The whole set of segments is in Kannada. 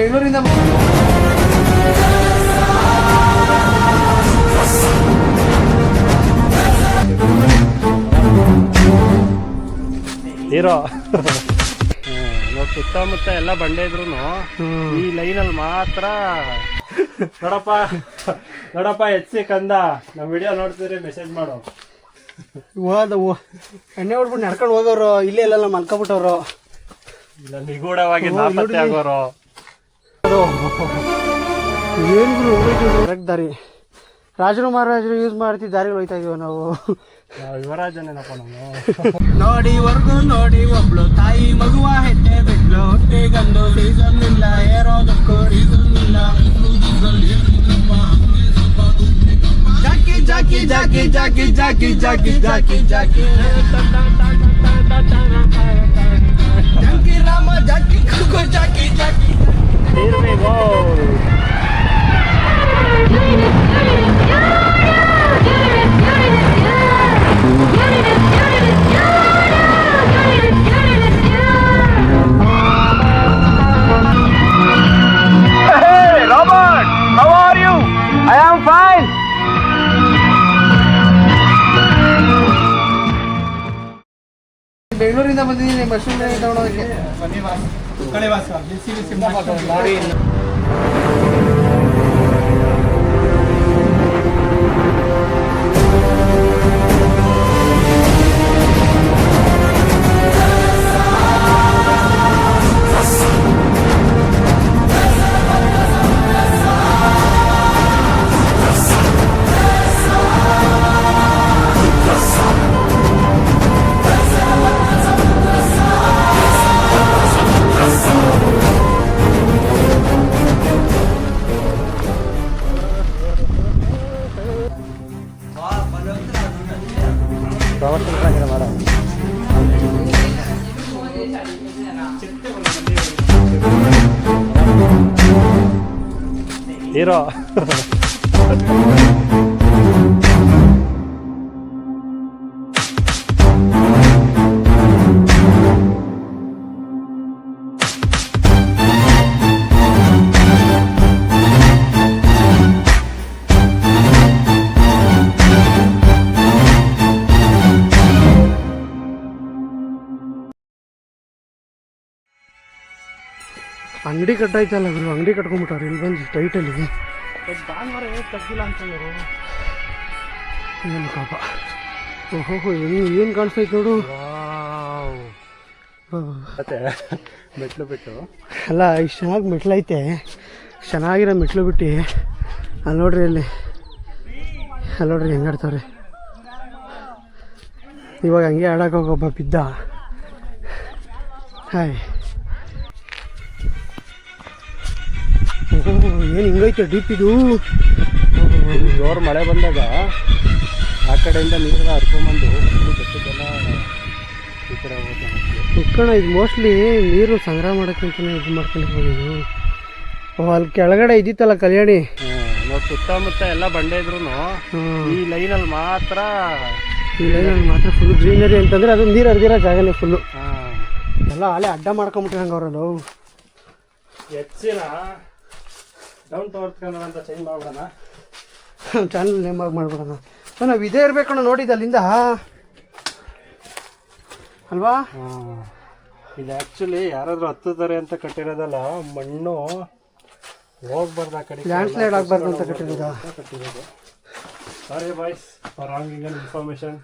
ಬೆಂಗಳೂರಿಂದ ಹೀರೋ ಸುತ್ತಮುತ್ತ ಎಲ್ಲ ಬಂಡೆ ಇದ್ರು ಈ ಲೈನಲ್ಲಿ ಮಾತ್ರ ನೋಡಪ್ಪ ಎಚ್ಚಿ ಕಂದ ನಮ್ಮ ವಿಡಿಯೋ ನೋಡ್ತಿದ್ರೆ ಮೆಸೇಜ್ ಮಾಡು. ಎಣ್ಣೆ ಹೊಡ್ಬಿಟ್ಟು ನಡ್ಕೊಂಡು ಹೋಗೋರು, ಇಲ್ಲೇ ಎಲ್ಲ ಮಲ್ಕೊಬಿಟ್ಟವ್ರು, ಇಲ್ಲ ನಿಗೂಢವಾಗಿ ನಾಪತ್ತೆ ಆಗೋರು. ಏನು ದಾರಿ ರಾಜರು ಮಹಾರಾಜರು ಯೂಸ್ ಮಾಡ್ತಿದ್ದ ದಾರಿಗಳು ಹೋಯ್ತಾ ಇದೀವ ನಾವು. ಯುವರಾಜನೇನಪ್ಪ ನಾವು. ನೋಡಿ ವರ್ಗು ನೋಡಿ ಒಬ್ಳು ತಾಯಿ ಮಗುವ ಹೆಣ್ಣೆ ಬಿಡ್ಲು, ಹೊಟ್ಟೆಗಂದು ಸೀಸನ್ ಇಲ್ಲ, ಏರೋದಕ್ಕೂ ರೀಸನ್ ಇಲ್ಲ. ಜಾಕಿ ಜಾಕಿ ಜಾಕಿ ಜಾಕಿ ಜಾಕಿ ಜಾಕಿ ಜಾಕಿ ಜಾಕಿ ಜಾಕಿ ರಾಮ ಜಾಕಿ ಕುಕು ಜಾಕಿ ಜಾಕಿ. ಬೆಂಗಳೂರಿಂದ ಬಂದಿದ್ದೀನಿ ಮಶ್ರೂಮ್ ತಗೊಳೋದಕ್ಕೆ. ಹೀರೋ ಅಂಗಡಿ ಕಟ್ಟಾಯ್ತಲ್ಲ ಗುರು, ಅಂಗಡಿ ಕಟ್ಕೊಂಡ್ಬಿಟ್ಟವ್ರು ಇಲ್ಲಿ ಬಂದು ಸ್ಟ್ರೈಟಲ್ಲಿ. ಭಾನುವಾರ ತೆಗ್ದಿಲ್ಲ ಅಂತ ಏನು ಪಾಪ. ಓಹೋ ಏನು ಕಾಣಿಸ್ತೈತೆ ನೋಡು. ಮತ್ತೆ ಮೆಟ್ಲು ಬಿಟ್ಟು ಅಲ್ಲ ಇಷ್ಟು ಚೆನ್ನಾಗಿ ಮೆಟ್ಲೈತೆ, ಚೆನ್ನಾಗಿರೋ ಮೆಟ್ಲು ಬಿಟ್ಟು ಅಲ್ಲಿ ನೋಡ್ರಿ, ಅಲ್ಲಿ ನೋಡ್ರಿ ಹೆಂಗಾಡ್ತವ್ರೆ. ಇವಾಗ ಹಂಗೆ ಆಡೋಕೆ ಹೋಗೊಬ್ಬ ಬಿದ್ದ. ಹಾಯ್ ಏನು ಹಿಂಗೈತೆ ಡೀಪ್ ಇದು. ಜೋರು ಮಳೆ ಬಂದಾಗ ಆ ಕಡೆಯಿಂದ ನೀರೆಲ್ಲ ಹರ್ಕೊಂಬಂದು ಗಟ್ಟಿಗೆಲ್ಲ ಈ ಕಡೆ ಹೋಗುತ್ತೆ. ಉತ್ಕಣ ಇದು ಮೋಸ್ಟ್ಲಿ ನೀರು ಸಂಗ್ರಹ ಮಾಡೋಕ್ಕಂತಲೇ ಇದು ಮಾಡ್ಕೊಂಡಿರ್ಬೋದು. ಅಲ್ಲಿ ಕೆಳಗಡೆ ಇದ್ದಿತ್ತಲ್ಲ ಕಲ್ಯಾಣಿ, ನೋಡಿ ಸುತ್ತಮುತ್ತ ಎಲ್ಲ ಬಂಡೆ ಇದ್ರು ಈ ಲೈನಲ್ಲಿ ಮಾತ್ರ ಫುಲ್ ಗ್ರೀನರಿ ಅಂತಂದರೆ ಅದು ನೀರು ಹರಿದಿರೋ ಜಾಗನೇ ಫುಲ್ಲು. ಎಲ್ಲ ಅಲ್ಲೇ ಅಡ್ಡ ಮಾಡ್ಕೊಂಬಿಟ್ರಂಗೆ ಅವರಲ್ಲ. ಹೆಚ್ಚಿನ ಡೌನ್ ಟು ಅರ್ತ್ ಕನ್ನಡ ಅಂತ ಚೇಂಜ್ ಮಾಡ್ಬಿಡೋಣ, ಚಾನಲ್ ನೇಮ್ ಮಾಡ್ಬಿಡೋಣ. ನಾವು ಇದೇ ಇರಬೇಕಣ್ಣ ನೋಡಿದ್ದು ಅಲ್ಲಿಂದ ಅಲ್ವಾ. ಇದು ಆ್ಯಕ್ಚುಲಿ ಯಾರಾದರೂ ಹತ್ತುತ್ತಾರೆ ಅಂತ ಕಟ್ಟಿರೋದಲ್ಲ, ಮಣ್ಣು ಹೋಗ್ಬಾರ್ದು ಆ ಕಡೆ, ಲ್ಯಾಂಡ್ ಸ್ಲೈಡ್ ಆಗಬಾರ್ದು ಅಂತ ಕಟ್ಟಿರೋದು. ಸಾರಿ ಬಾಯ್ಸ್ ಫಾರ್ ರಾಂಗ್ ಇನ್ಫಾರ್ಮೇಶನ್.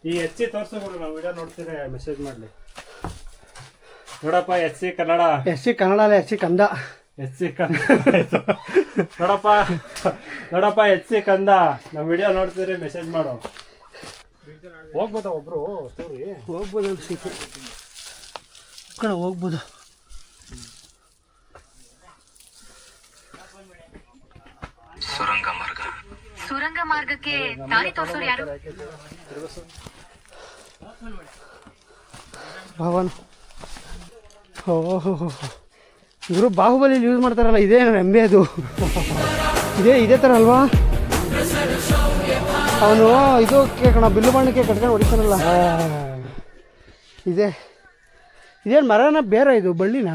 ಈ ಹೆಚ್ಚಿ ತೋರಿಸ್ಬಿಡು, ನಾವು ವಿಡಿಯೋ ನೋಡ್ತೀರಿ ಮೆಸೇಜ್ ಮಾಡಲಿ. ನೋಡಪ್ಪ ಎಸ್ ಸಿ ಕನ್ನಡ ಅಲ್ಲ ಎಸ್ ಸಿ ಕಂದ. ನೋಡಪ್ಪ ಎಚ್ ಸಿ ಕಂದ ನಮ್ಮ ವಿಡಿಯೋ ನೋಡ್ತಿದ್ರೆ ಮೆಸೇಜ್ ಮಾಡು. ಹೋಗ್ಬೋದಾ ಒಬ್ರು ಸ್ಟೋರಿ? ಹೋಗ್ಬೋದು ಅನ್ಸಿಕೆ ಕಡೆ ಹೋಗ್ಬೋದು. ಸುರಂಗ ಮಾರ್ಗಕ್ಕೆ ದಾರಿ ತೋರಿಸೋರು ಯಾರು? ಭವನ್. ಓಹೋ ಇವರು ಬಾಹುಬಲಿ ಯೂಸ್ ಮಾಡ್ತಾರಲ್ಲ, ಇದೇ ರೆಂಬೆ ಅದು. ಇದೇ ಥರ ಅಲ್ವಾ ಅವನು? ಇದು ಕಣ ಬಿಲ್ಲು ಬಾಣಕ್ಕೆ ಕಟ್ಕೊಂಡು ಹೊಡಿತಾನಲ್ಲ, ಇದೇನು ಮರನ ಬೇರೆ ಇದು ಬಳ್ಳಿನ?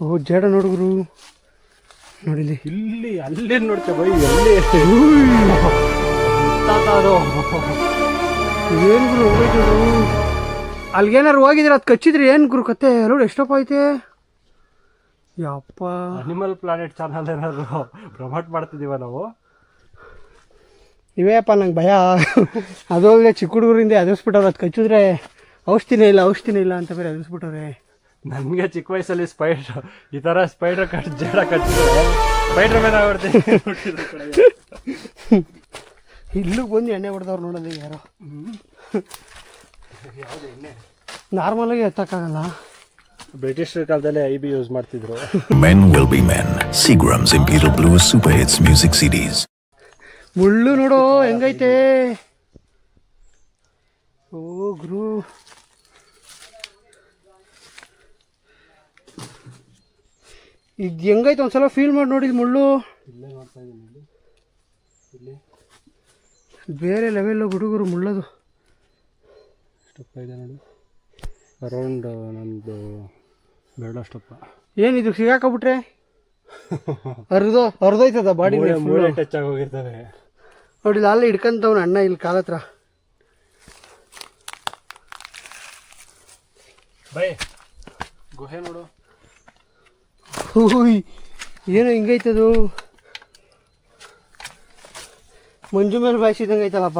ಓ ಜೇಡ ನೋಡುಗರು ನೋಡಿಲಿ. ಇಲ್ಲಿ ಅಲ್ಲೇ ನೋಡ್ತೇವೆ ಬೈ, ಎಲ್ಲಿ ಏನು ಗುರು ಹೋಗಿದ್ರು? ಅಲ್ಲಿಗೇನಾರು ಹೋಗಿದ್ರೆ ಅದು ಕಚ್ಚಿದ್ರಿ ಏನು ಗುರು ಕತೆ? ನೋಡಿ ಎಷ್ಟಪ್ಪ ಐತೆ ಯಪ್ಪ. ಅನಿಮಲ್ ಪ್ಲಾನೆಟ್ ಚಾನಲ್ ಏನಾದ್ರು ಪ್ರಮೋಟ್ ಮಾಡ್ತಿದ್ದೀವ ನಾವು? ಇವೇಪ್ಪ ನಂಗೆ ಭಯ. ಅದೋದ್ರೆ ಚಿಕ್ಕ ಹುಡುಗರಿಂದ ಎದುರಿಸ್ಬಿಟ್ಟವ್ರು, ಅದು ಕಚ್ಚಿದ್ರೆ ಔಷಧಿನೇ ಇಲ್ಲ ಅಂತ ಬೇರೆ ಎದುರಿಸ್ಬಿಟ್ಟವ್ರೆ. ನನಗೆ ಚಿಕ್ಕ ವಯಸ್ಸಲ್ಲಿ ಈ ಥರ ಸ್ಪೈಡರ್ ಜೇಡ ಕಚ್ಚಿದ್ರೆ ಸ್ಪೈಡರ್ ಮ್ಯಾನ್ ಆಗ್ಬಿಡ್ತೀನಿ. ಇಲ್ಲಿಗೆ ಬಂದು ಎಣ್ಣೆ ಹೊಡೆದವ್ರು ನೋಡೋದು ಯಾರೋ. ಯಾವುದು ಎಣ್ಣೆ ನಾರ್ಮಲಾಗಿ ಎತ್ತಕ್ಕಾಗಲ್ಲ. ಬ್ರಿಟಿಷರ ಕಾಲದಲ್ಲೇ IB ಯೂಸ್ ಮಾಡ್ತಿದ್ರು. Men will be men. Seagram's Imperial Blue Super Hits Music CDs. ಮುಳ್ಳು ನೋಡೋ ಹೆಂಗೈತೆ. ಓ ಗುರು ಇದು ಹೆಂಗೈತೆ ಒಂದ್ಸಲ ಫೀಲ್ ಮಾಡಿ ನೋಡಿದ್ ಮುಳ್ಳು. ಇಲ್ಲೇ ನೋಡ್ತಾ ಇದ್ದೀನಿ, ಇಲ್ಲಿ ಬೇರೆ ಲೆವೆಲ್ಲು ಹುಡುಗರು ಮುಳ್ಳದು. ಸ್ಟೆಪ್ ಇದೆ ನೋಡಿ, ಅರೌಂಡ್ ನಂದು ಬೆರಳಷ್ಟಪ್ಪ. ಏನಿದು ಸಿಗಾಕಬಿಟ್ರೆ ಹರಿದೋಯ್ತದ ಬಾಡಿ ಮೂಳೆ ಟಚ್ ಆಗೋಗಿರ್ತವೆ ನೋಡಿ. ಅಲ್ಲೇ ಹಿಡ್ಕಂತವ್ನು ಅಣ್ಣ ಇಲ್ಲಿ ಕಾಲ ಹತ್ರ. ಬೈ ಗುಹೆ ನೋಡು. ಹೂಯ್ ಏನೋ ಹಿಂಗೈತದು, ಮಂಜು ಮೇಲೆ ಬಾಯಿಸಿದಂಗೆ ಐತಲ್ಲಪ್ಪ.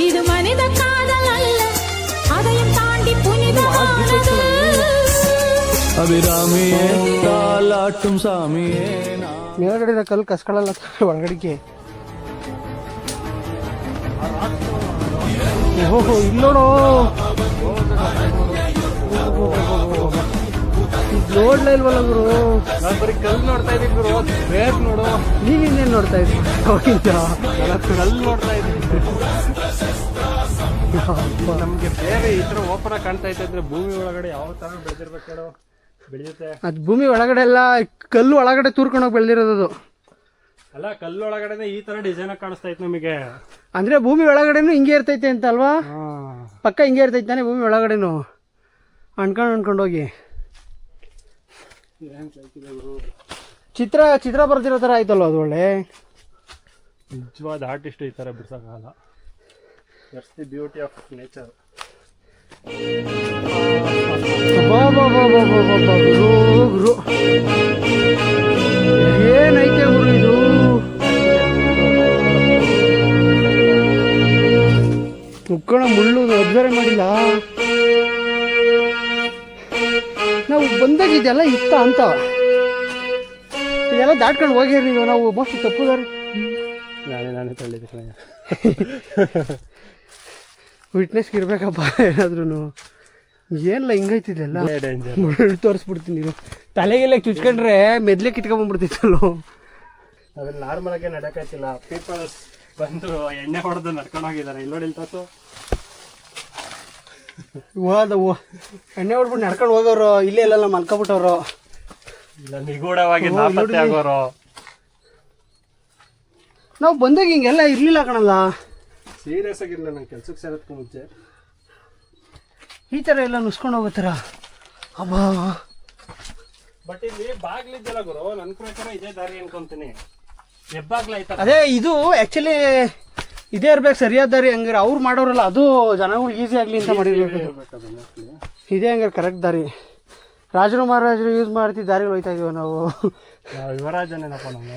இது மனித காதல் அல்ல, அதையும் தாண்டி புனிதமானது. ಅಭಿರಾಮಿಯೇ ತಾಲಾಟುಂ ಸಾಮಿಯೇ. ಮೇಲ್ಗಡೆ ಕಲ್ಲು ಕಸ್ಕೊಳ್ಳಲ್ಲ ಒಳಗಡೆಗೆ. ಓಹೋ ಇಲ್ಲೋಡೋ, ನೋಡ್ಲೇ ಇಲ್ವಲ್ಲ ಗುರು. ನಾನು ಬರೀ ಕಲ್ಲು ನೋಡ್ತಾ ಇದ್ದೀನಿ ಗುರು, ಬೇರೆ ನೋಡು. ನೀನೇನು ನೋಡ್ತಾ ಇದ್ದೀನಿ? ಕಲ್ಲು ನೋಡ್ತಾ ಇದ್ದೀನಿ. ನಮಗೆ ಬೇರೆ ಈ ಥರ ಓಪನ್ ಆಗಿ ಕಾಣ್ತಾ ಇತ್ತು ಅಂದ್ರೆ ಭೂಮಿ ಒಳಗಡೆ ಯಾವ ಥರ ಬೆಳೆದಿರ್ಬೇಕು ಬೆಳೆಯುತ್ತೆ. ಅದು ಭೂಮಿ ಒಳಗಡೆ ಎಲ್ಲ ಕಲ್ಲು ಒಳಗಡೆ ತೂರ್ಕೊಂಡೋಗಿ ಬೆಳೆದಿರೋದು ಅದು. ಅಲ್ಲ, ಕಲ್ಲು ಒಳಗಡೆ ಈ ತರ ಡಿಸೈನ್ ಕಾಣಿಸ್ತಾ ಇತ್ತು ನಮಗೆ. ಅಂದ್ರೆ ಭೂಮಿ ಒಳಗಡೆನು ಹಿಂಗೆ ಇರ್ತೈತೆ ಅಂತ ಅಲ್ವಾ? ಪಕ್ಕ ಹಿಂಗೆ ಇರ್ತೈತೆ ತಾನೆ ಭೂಮಿ ಒಳಗಡೆನು, ಅನ್ಕೊಂಡೋಗಿ ಚಿತ್ರ ಬರ್ದಿರೋ ಥರ ಆಯ್ತಲ್ವ ಅದು. ಒಳ್ಳೆ ನಿಜವಾದ ಆರ್ಟಿಸ್ಟ್ ಈ ಥರ ಬಿಡ್ಸೋಕ್ಕಾಗಲ್ಲ. That's the beauty of nature. ಗುರು ಏನೈತೆ ಗುರು ಇದು? ಮುಕ್ಕಣ ಮುಳ್ಳು ಅಬ್ಸರ್ವ್ ಮಾಡಿಲ್ಲ ನಾವು ಬಂದಾಗ. ಇದೆಲ್ಲ ಇತ್ತ ಅಂತ ಇದೆಲ್ಲ ದಾಟ್ಕೊಂಡು ಹೋಗಿರಿ ನೀವು. ನಾವು ಮೋಸ್ಟ್ ತಪ್ಪುದಾರಿ ನಾನೇ ತಳ್ಳಿದ್ದೆ ಕಣಯ್ಯ. ವಿಟ್ನೆಸ್ಗೆ ಇರ್ಬೇಕಪ್ಪ ಏನಾದ್ರೂ. ಏನಿಲ್ಲ ಹಿಂಗೈತಿದೆಲ್ಲ. ಮುಳ್ಳು ತೋರಿಸ್ಬಿಡ್ತೀನಿ ನೀವು. ತಲೆಗೆಲ್ಲ ಚುಚ್ಕೊಂಡ್ರೆ ಮೆದ್ಲೆ ಕಿತ್ಕೊಂಡ್ಬಂದ್ಬಿಡ್ತಿತ್ತಲ್ಲೋ. ಅದ್ರಲ್ಲಿ ನಾರ್ಮಲ್ ಆಗಿ ನಡಕಾಯ್ತಿಲ್ಲ. ಪೀಪಲ್ಸ್ ಬಂದು ಎಣ್ಣೆ ಹೊಡೆದು ನಡ್ಕೊಂಡು ಹೋಗಿದ್ದಾರೆ. ಇಲ್ಲಿ ನೋಡಿ, ಇಲ್ಲಿ ತೋರ್ಸು. ಎಣ್ಣೆ ಹೊಡ್ಬಿಟ್ಟು ನಡ್ಕೊಂಡು ಹೋಗೋರು, ಇಲ್ಲೇ ಎಲ್ಲ ಮಲ್ಕೊಬಿಟ್ಟವ್ರು, ಇಲ್ಲ ನಿಗೂಢವಾಗಿ ನಾಪತ್ತೆ ಆಗೋರು. ನಾವು ಬಂದಾಗ ಹಿಂಗೆಲ್ಲ ಇರ್ಲಿಲ್ಲ ಕಣಲ್ಲ. ಸೀರಿಯಸ್ ಆಗಿರಲಿಲ್ಲ. ನಂಗೆ ಕೆಲ್ಸಕ್ಕೆ ಸೇರೋದಕ್ಕೂ ಮುಂಚೆ ಈ ಥರ ಎಲ್ಲ ನುಸ್ಕೊಂಡು ಹೋಗೋತಾರ. ಅಬ್ಬಾ, ಬಟ್ ಇಲ್ಲಿ ಬಾಗ್ಲಿದ್ದಲ್ಲ ಗುರು, ನನ್ನ ಪ್ರಕಾರ ಇದೇ ದಾರಿ ಅನ್ಕೊಂತೀನಿ. ಹೆಬ್ಬಾಗ್ಲ ಐತ. ಅದೇ ಇದು ಆ್ಯಕ್ಚುಲಿ ಇದೇ ಇರ್ಬೇಕು ಸರಿಯಾದ ದಾರಿ. ಹಂಗಾರೆ ಅವ್ರು ಮಾಡೋರಲ್ಲ, ಅದು ಜನಗಳು ಈಸಿ ಆಗಲಿ ಅಂತ ಮಾಡಿರ್ಬೇಕು. ಇದೇ ಹಂಗಾರೆ ಕರೆಕ್ಟ್ ದಾರಿ. ರಾಜರು ಮಹಾರಾಜರು ಯೂಸ್ ಮಾಡ್ತಿದ್ದ ದಾರಿಗಳು ಹೋಯ್ತಾ ಇದೀವ ನಾವು. ಯುವರಾಜನೇನಪ್ಪ ನಾವು.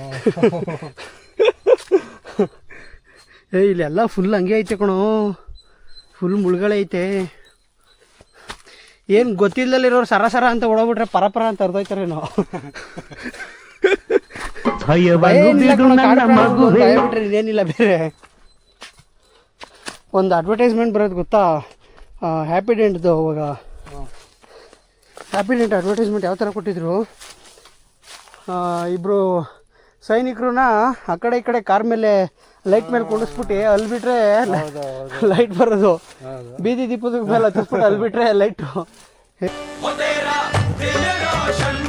ಇಲ್ಲೆಲ್ಲ ಫುಲ್ ಹಂಗೆ ಐತೆ ಕಣೋ, ಫುಲ್ ಮುಳುಗಡೆ ಐತೆ. ಏನು ಗೊತ್ತಿಲ್ಲದಲ್ಲಿರೋರು ಸರ ಅಂತ ಓಡೋಗ್ಬಿಟ್ರೆ ಪರಪರ ಅಂತ ಅರ್ಧೋಯ್ತಾರೇನೋ. ಏನಿಲ್ಲ ಬೇರೆ. ಒಂದು ಅಡ್ವರ್ಟೈಸ್ಮೆಂಟ್ ಬರೋದು ಗೊತ್ತಾ, ಹ್ಯಾಪಿಡೆಂಟ್ದು. ಅವಾಗ ಹ್ಯಾಪಿಡೆಂಟ್ ಅಡ್ವರ್ಟೈಸ್ಮೆಂಟ್ ಯಾವ ಥರ ಕೊಟ್ಟಿದ್ರು, ಇಬ್ಬರು ಸೈನಿಕರನ್ನ ಆ ಕಡೆ ಈ ಕಡೆ ಕಾರ್ ಮೇಲೆ ಲೈಟ್ ಮೇಲೆ ಕುಣಿಸ್ಬಿಟ್ಟು ಅಲ್ಲಿ ಬಿಟ್ರೆ ಲೈಟ್ ಬರೋದು. ಬೀದಿ ದೀಪದ ಮೇಲೆ ಹತ್ತಿಸ್ಬಿಟ್ಟು ಅಲ್ಲಿ ಬಿಟ್ರೆ ಲೈಟು. तेरा षण्मुख